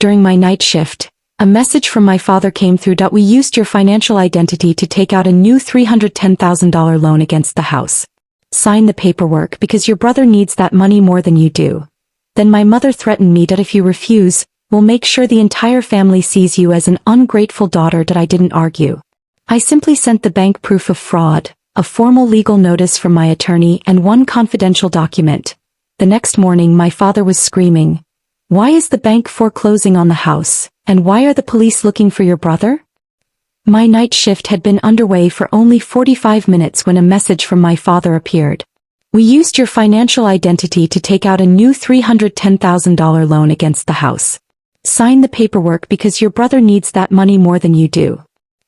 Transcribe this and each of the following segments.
During my night shift, a message from my father came through. We used your financial identity to take out a new $310,000 loan against the house. Sign the paperwork because your brother needs that money more than you do. Then my mother threatened me that if you refuse, we'll make sure the entire family sees you as an ungrateful daughter. I didn't argue. I simply sent the bank proof of fraud, a formal legal notice from my attorney, and one confidential document. The next morning my father was screaming, "Why is the bank foreclosing on the house, and why are the police looking for your brother?" My night shift had been underway for only 45 minutes when a message from my father appeared. "We used your financial identity to take out a new $310,000 loan against the house. Sign the paperwork because your brother needs that money more than you do."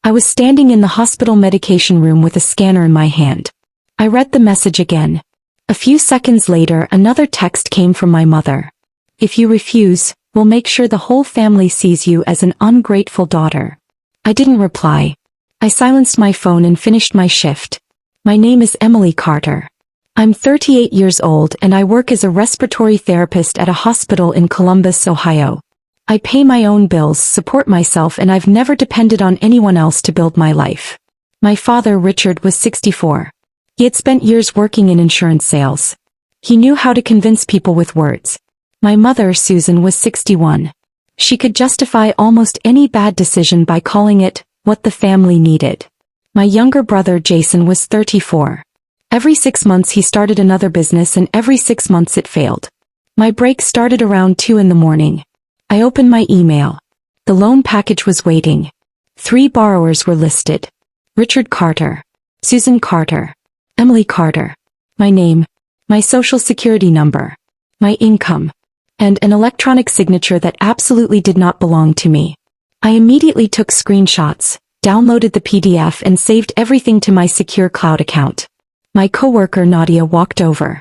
I was standing in the hospital medication room with a scanner in my hand. I read the message again. A few seconds later, another text came from my mother. "If you refuse, we'll make sure the whole family sees you as an ungrateful daughter." I didn't reply. I silenced my phone and finished my shift. My name is Emily Carter. I'm 38 years old and I work as a respiratory therapist at a hospital in Columbus, Ohio. I pay my own bills, support myself, and I've never depended on anyone else to build my life. My father, Richard, was 64. He had spent years working in insurance sales. He knew how to convince people with words. My mother, Susan, was 61. She could justify almost any bad decision by calling it what the family needed. My younger brother, Jason, was 34. Every 6 months he started another business, and every 6 months it failed. My break started around 2 in the morning. I opened my email. The loan package was waiting. 3 borrowers were listed. Richard Carter, Susan Carter, Emily Carter, my name, my social security number, my income, and an electronic signature that absolutely did not belong to me. I immediately took screenshots, downloaded the PDF, and saved everything to my secure cloud account. My coworker Nadia walked over.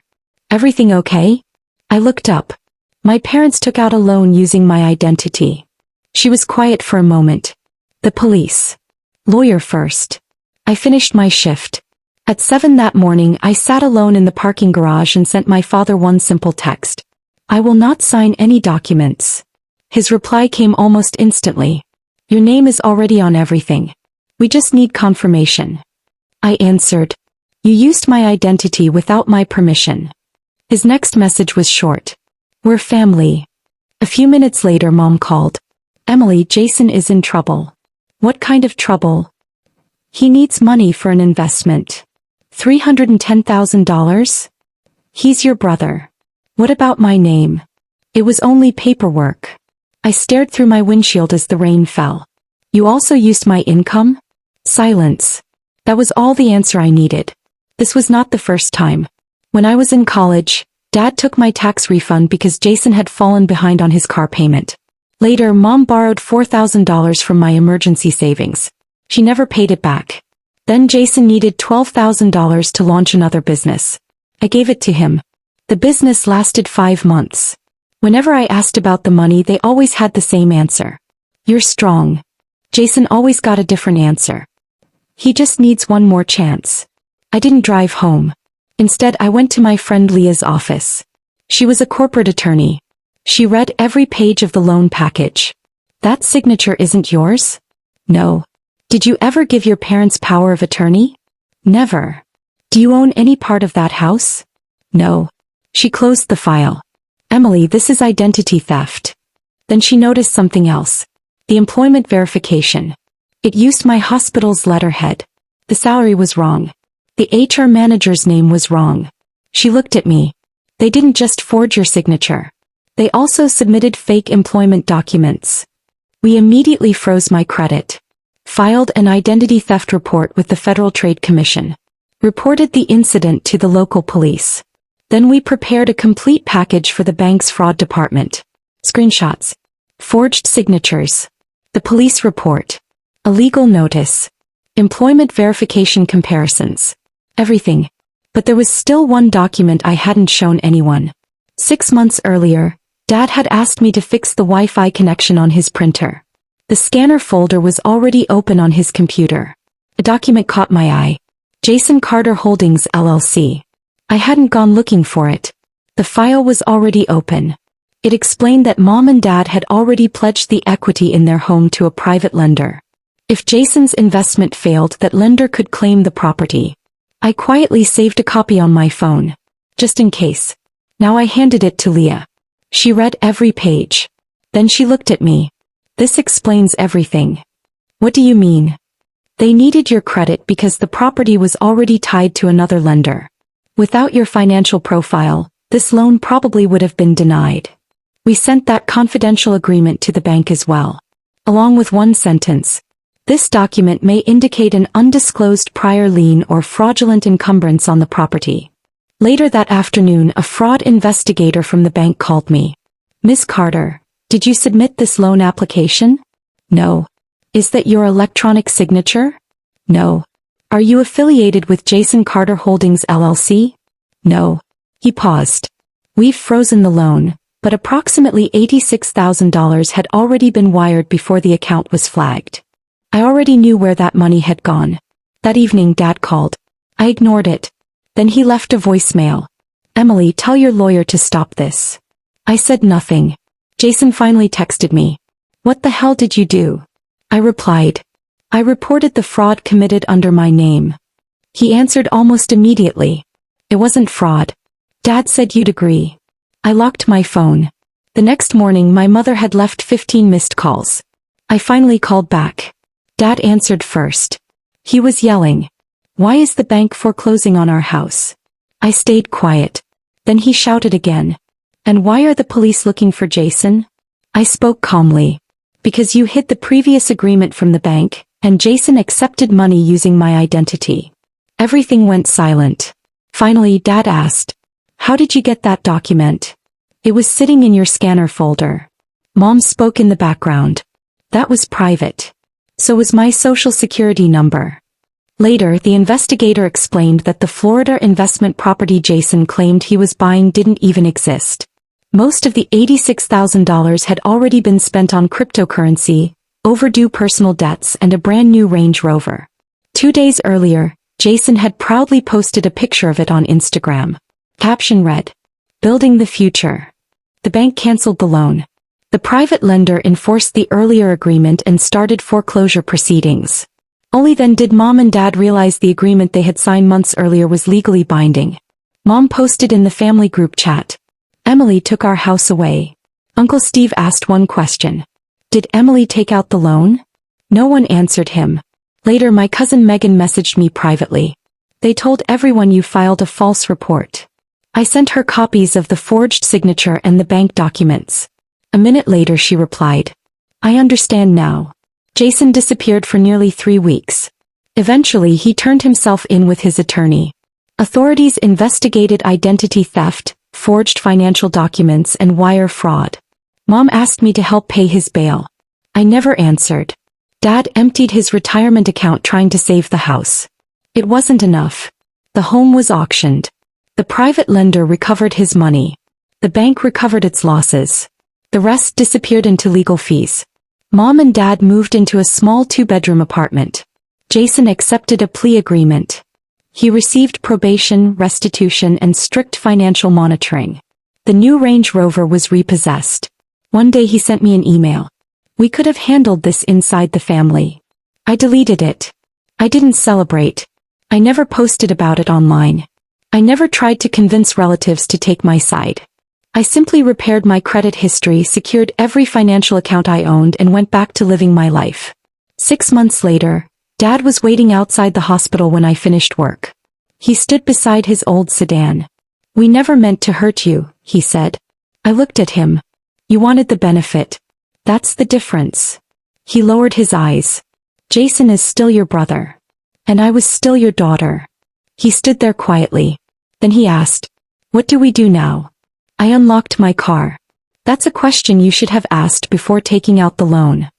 "Everything okay?" I looked up. My parents took out a loan using my identity. She was quiet for a moment. "The police. Lawyer first." I finished my shift. At 7 that morning I sat alone in the parking garage and sent my father one simple text. "I will not sign any documents." His reply came almost instantly. "Your name is already on everything. We just need confirmation." I answered, "You used my identity without my permission." His next message was short. "We're family." A few minutes later Mom called. "Emily, Jason is in trouble." "What kind of trouble?" "He needs money for an investment." $310,000? "He's your brother." "What about my name?" "It was only paperwork." I stared through my windshield as the rain fell. "You also used my income?" Silence. That was all the answer I needed. This was not the first time. When I was in college, Dad took my tax refund because Jason had fallen behind on his car payment. Later, Mom borrowed $4,000 from my emergency savings. She never paid it back. Then Jason needed $12,000 to launch another business. I gave it to him. The business lasted 5 months. Whenever I asked about the money, they always had the same answer. "You're strong." Jason always got a different answer. "He just needs one more chance." I didn't drive home. Instead, I went to my friend Leah's office. She was a corporate attorney. She read every page of the loan package. "That signature isn't yours?" "No." "Did you ever give your parents power of attorney?" "Never." "Do you own any part of that house?" "No." She closed the file. "Emily, this is identity theft." Then she noticed something else. The employment verification. It used my hospital's letterhead. The salary was wrong. The HR manager's name was wrong. She looked at me. "They didn't just forge your signature. They also submitted fake employment documents." We immediately froze my credit. Filed an identity theft report with the Federal Trade Commission. Reported the incident to the local police. Then we prepared a complete package for the bank's fraud department. Screenshots. Forged signatures. The police report. A legal notice. Employment verification comparisons. Everything. But there was still one document I hadn't shown anyone. 6 months earlier, Dad had asked me to fix the Wi-Fi connection on his printer. The scanner folder was already open on his computer. A document caught my eye. Jason Carter Holdings, LLC. I hadn't gone looking for it. The file was already open. It explained that Mom and Dad had already pledged the equity in their home to a private lender. If Jason's investment failed, that lender could claim the property. I quietly saved a copy on my phone, just in case. Now I handed it to Leah. She read every page. Then she looked at me. This explains everything. What do you mean? They needed your credit because the property was already tied to another lender. Without your financial profile, this loan probably would have been denied. We sent that confidential agreement to the bank as well. Along with one sentence. This document may indicate an undisclosed prior lien or fraudulent encumbrance on the property. Later that afternoon, a fraud investigator from the bank called me. Miss Carter, did you submit this loan application? No. Is that your electronic signature? No. Are you affiliated with Jason Carter Holdings LLC? No. He paused. We've frozen the loan, but approximately $86,000 had already been wired before the account was flagged. I already knew where that money had gone. That evening Dad called. I ignored it. Then he left a voicemail. Emily, tell your lawyer to stop this. I said nothing. Jason finally texted me. What the hell did you do? I replied. I reported the fraud committed under my name. He answered almost immediately. It wasn't fraud. Dad said you'd agree. I locked my phone. The next morning my mother had left 15 missed calls. I finally called back. Dad answered first. He was yelling. Why is the bank foreclosing on our house? I stayed quiet. Then he shouted again. And why are the police looking for Jason? I spoke calmly. Because you hid the previous agreement from the bank, and Jason accepted money using my identity. Everything went silent. Finally, Dad asked. How did you get that document? It was sitting in your scanner folder. Mom spoke in the background. That was private. So was my social security number. Later, the investigator explained that the Florida investment property Jason claimed he was buying didn't even exist. Most of the $86,000 had already been spent on cryptocurrency, overdue personal debts, and a brand new Range Rover. 2 days earlier, Jason had proudly posted a picture of it on Instagram. Caption read, "Building the future." The bank canceled the loan. The private lender enforced the earlier agreement and started foreclosure proceedings. Only then did Mom and Dad realize the agreement they had signed months earlier was legally binding. Mom posted in the family group chat. Emily took our house away. Uncle Steve asked one question. Did Emily take out the loan? No one answered him. Later my cousin Megan messaged me privately. They told everyone you filed a false report. I sent her copies of the forged signature and the bank documents. A minute later she replied. I understand now. Jason disappeared for nearly 3 weeks. Eventually he turned himself in with his attorney. Authorities investigated identity theft, forged financial documents, and wire fraud. Mom asked me to help pay his bail. I never answered. Dad emptied his retirement account trying to save the house. It wasn't enough. The home was auctioned. The private lender recovered his money. The bank recovered its losses. The rest disappeared into legal fees. Mom and Dad moved into a small 2-bedroom apartment. Jason accepted a plea agreement. He received probation, restitution, and strict financial monitoring. The new Range Rover was repossessed. One day he sent me an email. We could have handled this inside the family. I deleted it. I didn't celebrate. I never posted about it online. I never tried to convince relatives to take my side. I simply repaired my credit history, secured every financial account I owned, and went back to living my life. 6 months later, Dad was waiting outside the hospital when I finished work. He stood beside his old sedan. We never meant to hurt you, he said. I looked at him. You wanted the benefit. That's the difference. He lowered his eyes. Jason is still your brother. And I was still your daughter. He stood there quietly. Then he asked, what do we do now? I unlocked my car. That's a question you should have asked before taking out the loan.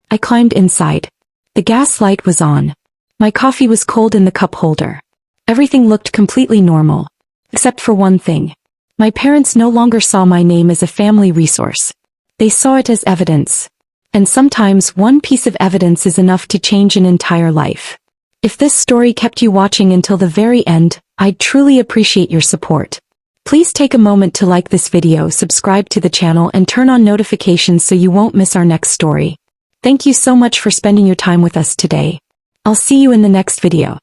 I climbed inside. The gas light was on. My coffee was cold in the cup holder. Everything looked completely normal. Except for one thing. My parents no longer saw my name as a family resource. They saw it as evidence. And sometimes one piece of evidence is enough to change an entire life. If this story kept you watching until the very end, I'd truly appreciate your support. Please take a moment to like this video, subscribe to the channel and turn on notifications so you won't miss our next story. Thank you so much for spending your time with us today. I'll see you in the next video.